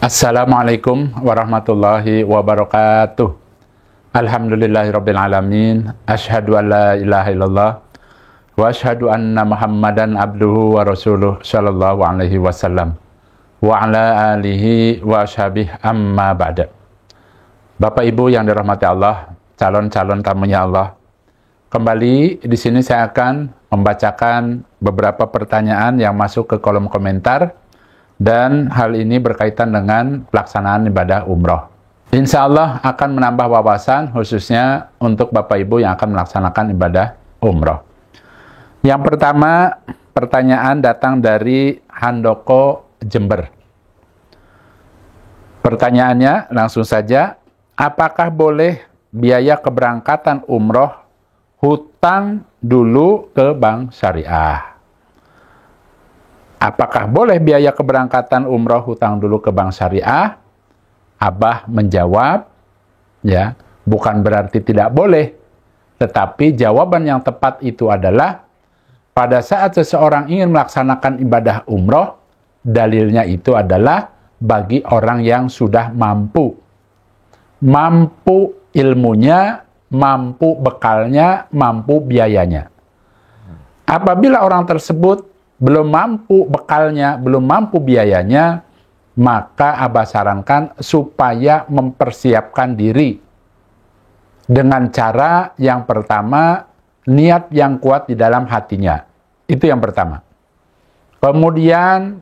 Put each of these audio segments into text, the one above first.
Assalamualaikum warahmatullahi wabarakatuh. Alhamdulillahirabbil alamin. Asyhadu an la ilaha illallah wa asyhadu anna Muhammadan abduhu wa rasuluh sallallahu alaihi wasallam wa ala alihi wa ashabihi amma ba'da. Bapak Ibu yang dirahmati Allah, calon-calon tamunya Allah. Kembali di sini saya akan membacakan beberapa pertanyaan yang masuk ke kolom komentar. Dan hal ini berkaitan dengan pelaksanaan ibadah umroh. Insya Allah akan menambah wawasan khususnya untuk Bapak Ibu yang akan melaksanakan ibadah umroh. Yang pertama, pertanyaan datang dari Handoko, Jember. Pertanyaannya langsung saja, apakah boleh biaya keberangkatan umroh hutang dulu ke bank syariah? Apakah boleh biaya keberangkatan umroh hutang dulu ke bank syariah? Abah menjawab, ya, bukan berarti tidak boleh. Tetapi jawaban yang tepat itu adalah, pada saat seseorang ingin melaksanakan ibadah umroh, dalilnya itu adalah bagi orang yang sudah mampu. Mampu ilmunya, mampu bekalnya, mampu biayanya. Apabila orang tersebut belum mampu bekalnya, belum mampu biayanya, maka Abah sarankan supaya mempersiapkan diri dengan cara yang pertama, niat yang kuat di dalam hatinya. Itu yang pertama. Kemudian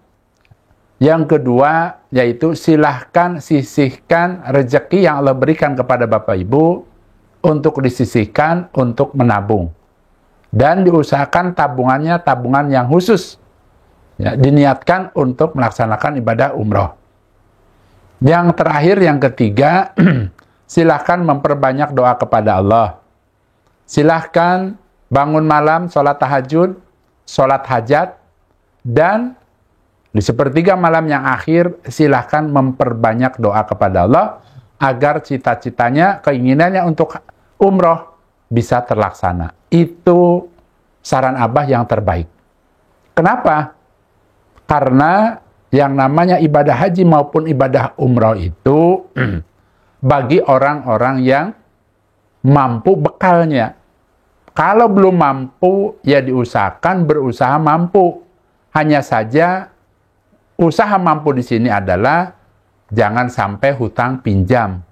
yang kedua, yaitu silahkan sisihkan rezeki yang Allah berikan kepada Bapak Ibu untuk disisihkan untuk menabung. Dan diusahakan tabungannya tabungan yang khusus, ya, diniatkan untuk melaksanakan ibadah umroh. Yang terakhir, yang ketiga, silahkan memperbanyak doa kepada Allah. Silahkan bangun malam, sholat tahajud, sholat hajat, dan di sepertiga malam yang akhir, silahkan memperbanyak doa kepada Allah agar cita-citanya, keinginannya untuk umroh bisa terlaksana. Itu saran Abah yang terbaik. Kenapa? Karena yang namanya ibadah haji maupun ibadah umroh itu bagi orang-orang yang mampu bekalnya. Kalau belum mampu, ya diusahakan berusaha mampu. Hanya saja usaha mampu di sini adalah jangan sampai hutang pinjam.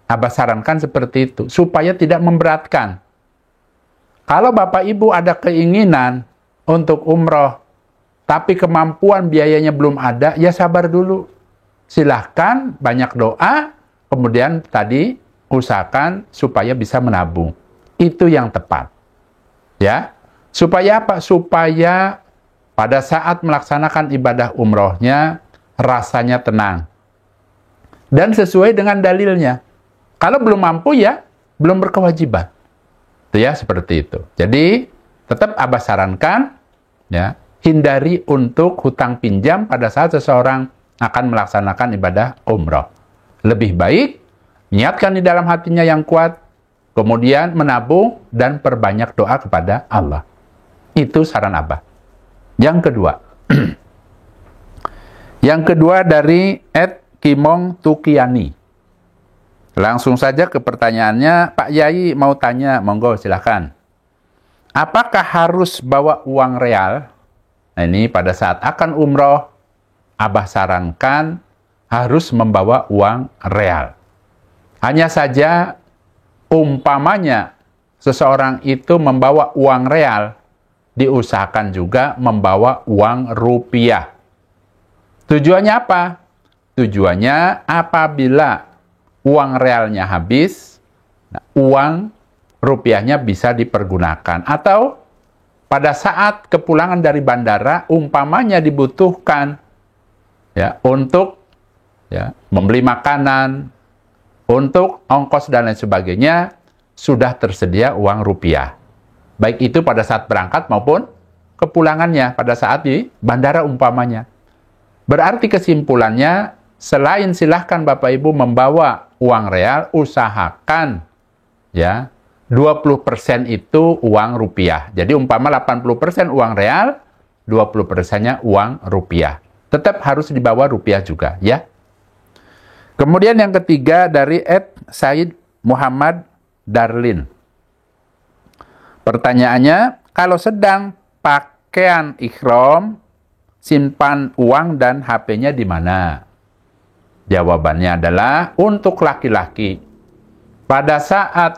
Abah sarankan seperti itu supaya tidak memberatkan. Kalau Bapak Ibu ada keinginan untuk umroh, tapi kemampuan biayanya belum ada, ya sabar dulu. Silahkan banyak doa, kemudian tadi usahakan supaya bisa menabung. Itu yang tepat. Ya, supaya apa? Supaya pada saat melaksanakan ibadah umrohnya, rasanya tenang. Dan sesuai dengan dalilnya. Kalau belum mampu, ya belum berkewajiban. Ya, seperti itu. Jadi, tetap Abah sarankan, ya, hindari untuk hutang pinjam pada saat seseorang akan melaksanakan ibadah umroh. Lebih baik, niatkan di dalam hatinya yang kuat, kemudian menabung dan perbanyak doa kepada Allah. Itu saran Abah. Yang kedua. Yang kedua dari @Kimong Tukiani. Langsung saja ke pertanyaannya, Pak Yai mau tanya, monggo silahkan. Apakah harus bawa uang real? Nah, ini pada saat akan umroh, Abah sarankan harus membawa uang real. Hanya saja, umpamanya seseorang itu membawa uang real, diusahakan juga membawa uang rupiah. Tujuannya apa? Tujuannya apabila uang realnya habis, nah, uang rupiahnya bisa dipergunakan. Atau pada saat kepulangan dari bandara, umpamanya dibutuhkan, ya, untuk, ya, membeli makanan, untuk ongkos dan lain sebagainya, sudah tersedia uang rupiah. Baik itu pada saat berangkat maupun kepulangannya pada saat di bandara umpamanya. Berarti kesimpulannya, selain silahkan Bapak Ibu membawa uang real, usahakan, ya, 20% itu uang rupiah. Jadi umpama 80% uang real, 20%-nya uang rupiah. Tetap harus dibawa rupiah juga, ya. Kemudian yang ketiga dari Said Muhammad Darlin. Pertanyaannya, kalau sedang pakaian ihram, simpan uang dan HP-nya di mana? Jawabannya adalah untuk laki-laki. Pada saat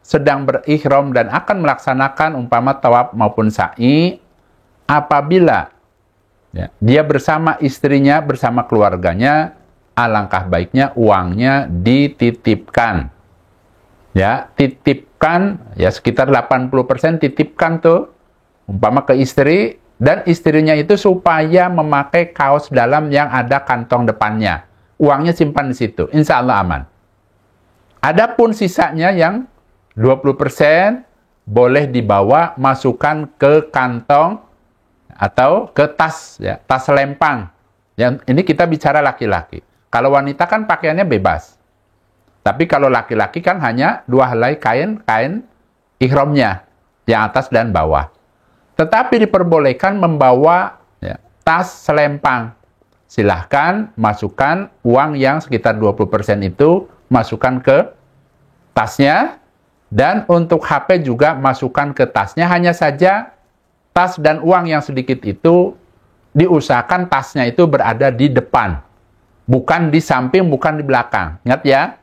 sedang berihram dan akan melaksanakan umpama tawaf maupun sa'i, apabila dia bersama istrinya, bersama keluarganya, alangkah baiknya uangnya dititipkan. Ya, titipkan, ya sekitar 80% titipkan tuh, umpama ke istri, dan istrinya itu supaya memakai kaos dalam yang ada kantong depannya. Uangnya simpan di situ, insya Allah aman. Adapun sisanya yang 20% boleh dibawa, masukkan ke kantong atau ke tas, ya, tas lempang. Yang ini kita bicara laki-laki. Kalau wanita kan pakaiannya bebas. Tapi kalau laki-laki kan hanya 2 helai kain ihramnya, yang atas dan bawah. Tetapi diperbolehkan membawa tas selempang. Silahkan masukkan uang yang sekitar 20% itu, masukkan ke tasnya, dan untuk HP juga masukkan ke tasnya. Hanya saja tas dan uang yang sedikit itu diusahakan tasnya itu berada di depan, bukan di samping, bukan di belakang. Ingat ya,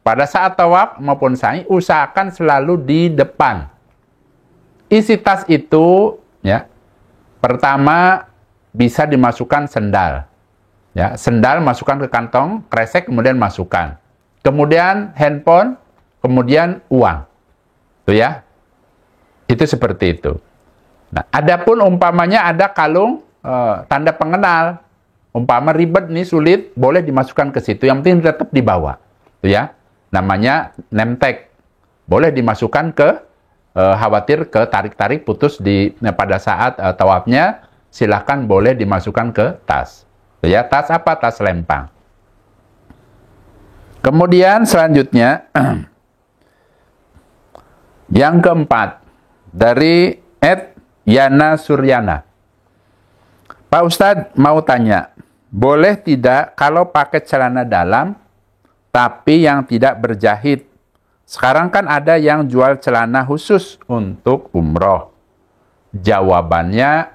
pada saat tawaf maupun sa'i, usahakan selalu di depan. Isi tas itu, ya, pertama bisa dimasukkan sendal. Ya, sendal masukkan ke kantong, kresek, kemudian masukkan. Kemudian handphone, kemudian uang. Tuh ya. Itu seperti itu. Nah, adapun umpamanya ada kalung tanda pengenal. Umpama ribet nih, sulit, boleh dimasukkan ke situ. Yang penting tetap dibawa. Tuh ya. Namanya name tag. Boleh dimasukkan ke khawatir ke tarik-tarik putus pada saat tawafnya, silahkan boleh dimasukkan ke tas. Tuh ya, tas apa? Tas lempang. Kemudian selanjutnya yang keempat dari Yana Suryana. Pak Ustadz mau tanya, boleh tidak kalau pakai celana dalam tapi yang tidak berjahit? Sekarang kan ada yang jual celana khusus untuk umroh. Jawabannya,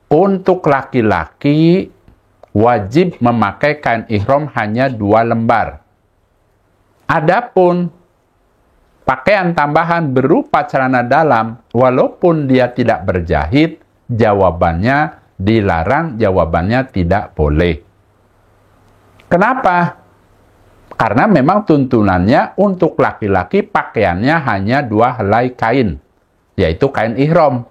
untuk laki-laki wajib memakai kain ihram hanya 2 lembar. Adapun pakaian tambahan berupa celana dalam, walaupun dia tidak berjahit, jawabannya dilarang, jawabannya tidak boleh. Kenapa? Karena memang tuntunannya untuk laki-laki pakaiannya hanya 2 helai kain, yaitu kain ihram,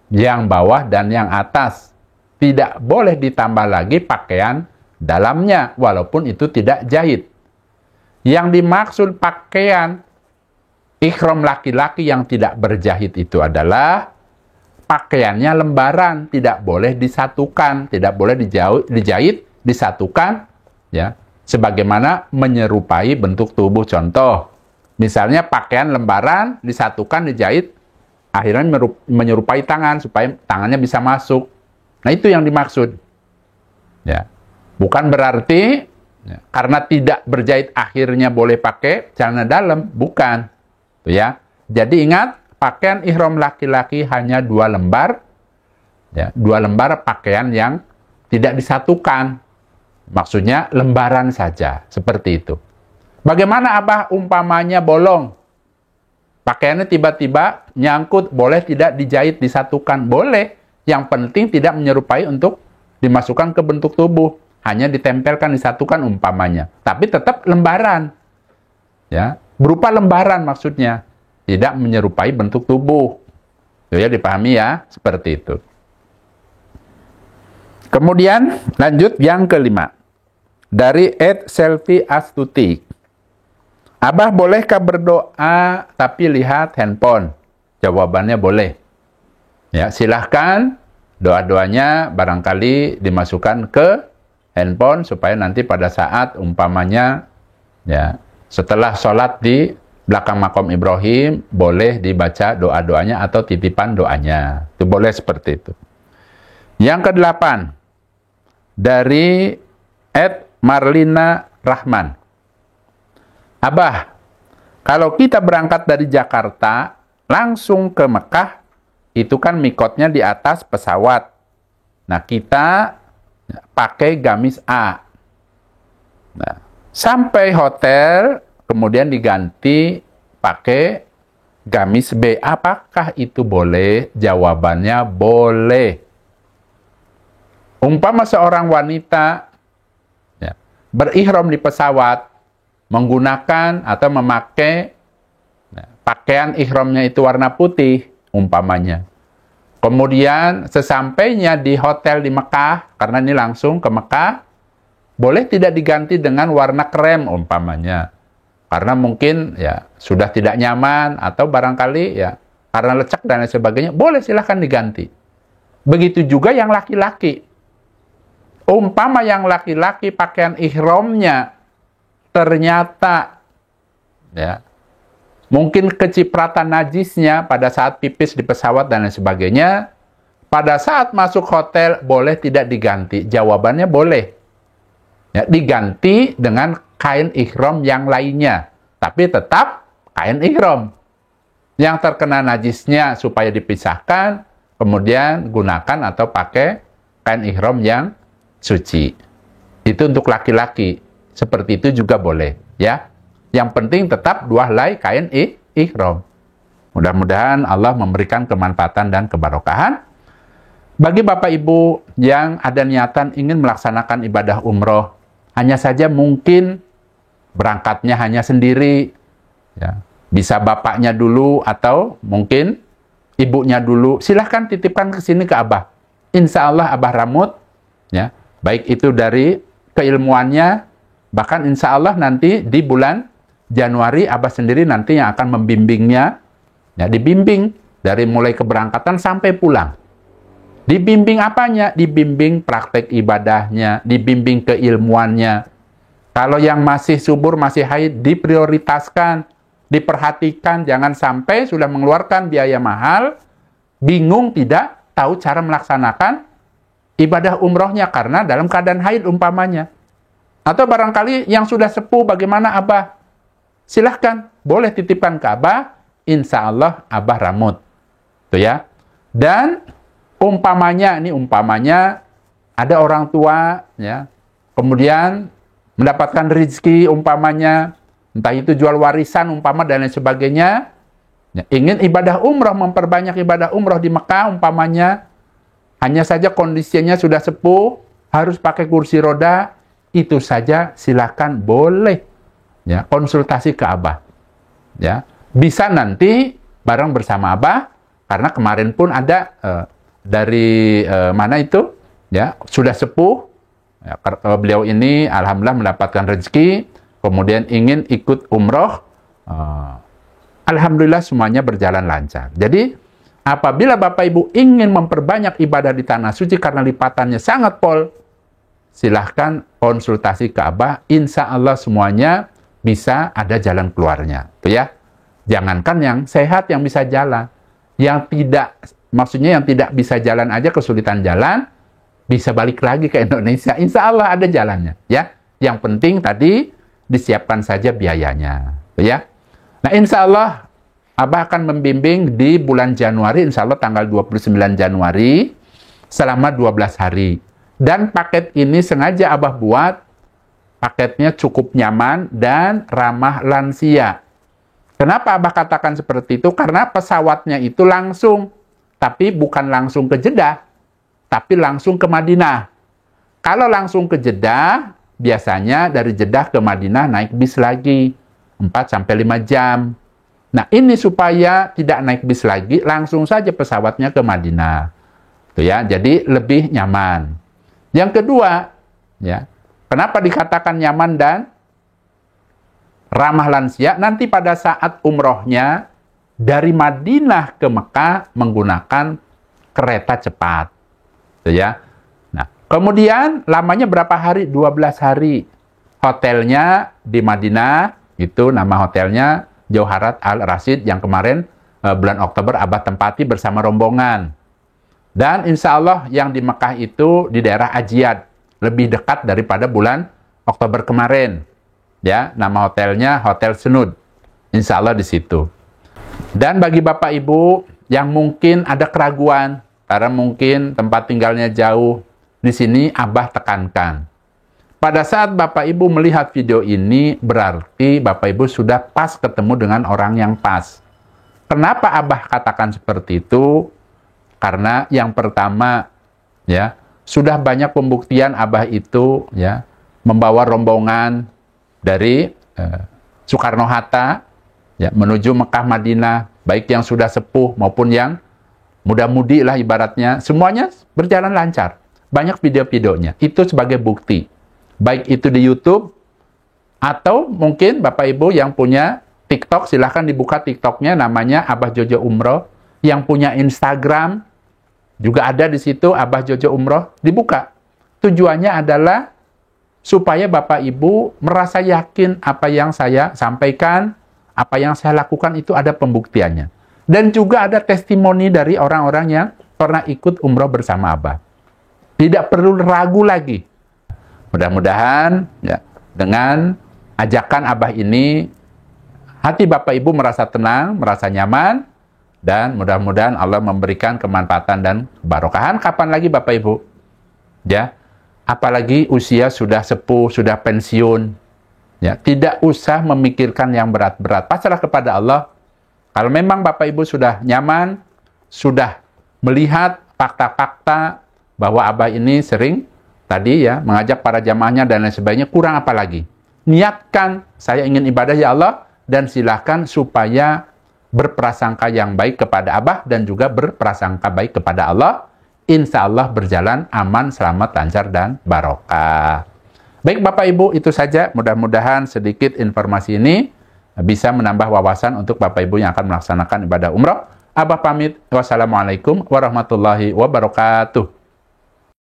yang bawah dan yang atas. Tidak boleh ditambah lagi pakaian dalamnya, walaupun itu tidak jahit. Yang dimaksud pakaian ihram laki-laki yang tidak berjahit itu adalah pakaiannya lembaran, tidak boleh disatukan, tidak boleh dijahit, disatukan, ya, sebagaimana menyerupai bentuk tubuh. Contoh, misalnya pakaian lembaran disatukan, dijahit, akhirnya menyerupai tangan supaya tangannya bisa masuk. Nah, itu yang dimaksud. Ya, bukan berarti karena tidak berjahit akhirnya boleh pakai celana dalam, bukan. Ya, jadi ingat, pakaian ihram laki-laki hanya 2 lembar, ya, 2 lembar pakaian yang tidak disatukan. Maksudnya lembaran saja, seperti itu. Bagaimana Abah umpamanya bolong? Pakaiannya tiba-tiba nyangkut, boleh tidak dijahit, disatukan? Boleh. Yang penting tidak menyerupai untuk dimasukkan ke bentuk tubuh. Hanya ditempelkan, disatukan umpamanya. Tapi tetap lembaran. Ya, berupa lembaran maksudnya. Tidak menyerupai bentuk tubuh. Itu ya, dipahami ya, seperti itu. Kemudian lanjut yang kelima. Dari Selfie Astuti. Abah bolehkah berdoa tapi lihat handphone? Jawabannya boleh. Ya, silahkan doa-doanya barangkali dimasukkan ke handphone supaya nanti pada saat umpamanya, ya, setelah sholat di belakang makom Ibrahim, boleh dibaca doa-doanya atau titipan doanya. Itu boleh seperti itu. Yang kedelapan, dari Marlina Rahman. Abah, kalau kita berangkat dari Jakarta langsung ke Mekah, itu kan mikotnya di atas pesawat. Nah, kita pakai gamis A. Nah, sampai hotel, kemudian diganti pakai gamis B. Apakah itu boleh? Jawabannya boleh. Umpama seorang wanita berihram di pesawat, menggunakan atau memakai pakaian ihramnya itu warna putih, umpamanya. Kemudian sesampainya di hotel di Mekah, karena ini langsung ke Mekah, boleh tidak diganti dengan warna krem, umpamanya. Karena mungkin ya sudah tidak nyaman, atau barangkali ya karena lecek dan lain sebagainya, boleh silahkan diganti. Begitu juga yang laki-laki. Umpama yang laki-laki pakaian ihramnya ternyata ya mungkin kecipratan najisnya pada saat pipis di pesawat dan lain sebagainya, pada saat masuk hotel boleh tidak diganti? Jawabannya boleh. Ya, diganti dengan kain ihram yang lainnya, tapi tetap kain ihram. Yang terkena najisnya supaya dipisahkan, kemudian gunakan atau pakai kain ihram yang suci. Itu untuk laki-laki. Seperti itu juga boleh, ya. Yang penting tetap 2 helai kain ihram. Mudah-mudahan Allah memberikan kemanfaatan dan kebarokahan. Bagi Bapak Ibu yang ada niatan ingin melaksanakan ibadah umroh, hanya saja mungkin berangkatnya hanya sendiri, ya. Bisa bapaknya dulu atau mungkin ibunya dulu. Silahkan titipkan ke sini ke Abah. Insya Allah Abah ramut, ya. Baik itu dari keilmuannya, bahkan insya Allah nanti di bulan Januari Abah sendiri nanti yang akan membimbingnya, ya, dibimbing dari mulai keberangkatan sampai pulang. Dibimbing apanya? Dibimbing praktek ibadahnya, dibimbing keilmuannya. Kalau yang masih subur, masih haid, diprioritaskan, diperhatikan, jangan sampai sudah mengeluarkan biaya mahal, bingung tidak tahu cara melaksanakan ibadah umrohnya karena dalam keadaan haid umpamanya. Atau barangkali yang sudah sepuh, bagaimana Abah? Silahkan, boleh titipkan ke Abah, insya Allah Abah ramut. Tuh ya. Dan umpamanya ada orang tua, ya, kemudian mendapatkan rezeki umpamanya, entah itu jual warisan umpama dan lain sebagainya, ya, ingin ibadah umroh, memperbanyak ibadah umroh di Mekah umpamanya, hanya saja kondisinya sudah sepuh, harus pakai kursi roda, itu saja silakan boleh, ya, konsultasi ke Abah, ya, bisa nanti bareng bersama Abah, karena kemarin pun ada dari mana itu, ya, sudah sepuh, ya, beliau ini alhamdulillah mendapatkan rezeki, kemudian ingin ikut umroh, alhamdulillah semuanya berjalan lancar. Jadi apabila Bapak Ibu ingin memperbanyak ibadah di Tanah Suci karena lipatannya sangat pol, silahkan konsultasi ke Abah, insya Allah semuanya bisa ada jalan keluarnya. Tuh ya. Jangankan yang sehat yang bisa jalan, yang tidak, maksudnya yang tidak bisa jalan aja kesulitan jalan, bisa balik lagi ke Indonesia, insya Allah ada jalannya. Ya. Yang penting tadi disiapkan saja biayanya. Tuh ya. Nah insya Allah Abah akan membimbing di bulan Januari, insya Allah tanggal 29 Januari, selama 12 hari. Dan paket ini sengaja Abah buat, paketnya cukup nyaman dan ramah lansia. Kenapa Abah katakan seperti itu? Karena pesawatnya itu langsung, tapi bukan langsung ke Jeddah, tapi langsung ke Madinah. Kalau langsung ke Jeddah, biasanya dari Jeddah ke Madinah naik bis lagi, 4-5 jam. Nah ini supaya tidak naik bis lagi, langsung saja pesawatnya ke Madinah. Tuh ya, jadi lebih nyaman. Yang kedua, ya, kenapa dikatakan nyaman dan ramah lansia? Nanti pada saat umrohnya dari Madinah ke Mekah menggunakan kereta cepat, tuh ya. Nah, kemudian lamanya berapa hari? 12 hari. Hotelnya di Madinah, itu nama hotelnya Jauharat Al Rasyid yang kemarin bulan Oktober Abah tempati bersama rombongan. Dan insya Allah yang di Mekah itu di daerah Ajiyad, lebih dekat daripada bulan Oktober kemarin. Ya, nama hotelnya Hotel Snud. Insya Allah di situ. Dan bagi Bapak Ibu yang mungkin ada keraguan, karena mungkin tempat tinggalnya jauh, di sini Abah tekankan. Pada saat Bapak Ibu melihat video ini, berarti Bapak Ibu sudah pas ketemu dengan orang yang pas. Kenapa Abah katakan seperti itu? Karena yang pertama, ya, sudah banyak pembuktian Abah itu, ya, membawa rombongan dari Soekarno-Hatta, ya, menuju Mekah Madinah, baik yang sudah sepuh maupun yang muda-mudi lah ibaratnya, semuanya berjalan lancar. Banyak video-videonya. Itu sebagai bukti. Baik itu di YouTube, atau mungkin Bapak Ibu yang punya TikTok, silahkan dibuka TikToknya, namanya Abah Jojo Umroh. Yang punya Instagram, juga ada di situ, Abah Jojo Umroh, dibuka. Tujuannya adalah supaya Bapak Ibu merasa yakin apa yang saya sampaikan, apa yang saya lakukan itu ada pembuktiannya. Dan juga ada testimoni dari orang-orang yang pernah ikut umroh bersama Abah. Tidak perlu ragu lagi. Mudah-mudahan ya, dengan ajakan Abah ini, hati Bapak Ibu merasa tenang, merasa nyaman, dan mudah-mudahan Allah memberikan kemanfaatan dan kebarokahan. Kapan lagi Bapak Ibu? Ya, apalagi usia sudah sepuh, sudah pensiun. Ya, tidak usah memikirkan yang berat-berat. Pasrah kepada Allah. Kalau memang Bapak Ibu sudah nyaman, sudah melihat fakta-fakta bahwa Abah ini sering tadi ya mengajak para jamaahnya dan lain sebagainya, kurang apa lagi? Niatkan, saya ingin ibadah ya Allah, dan silahkan supaya berprasangka yang baik kepada Abah dan juga berprasangka baik kepada Allah. Insya Allah berjalan aman, selamat, lancar, dan barokah. Baik Bapak Ibu, itu saja. Mudah-mudahan sedikit informasi ini bisa menambah wawasan untuk Bapak Ibu yang akan melaksanakan ibadah umrah. Abah pamit. Wassalamualaikum warahmatullahi wabarakatuh.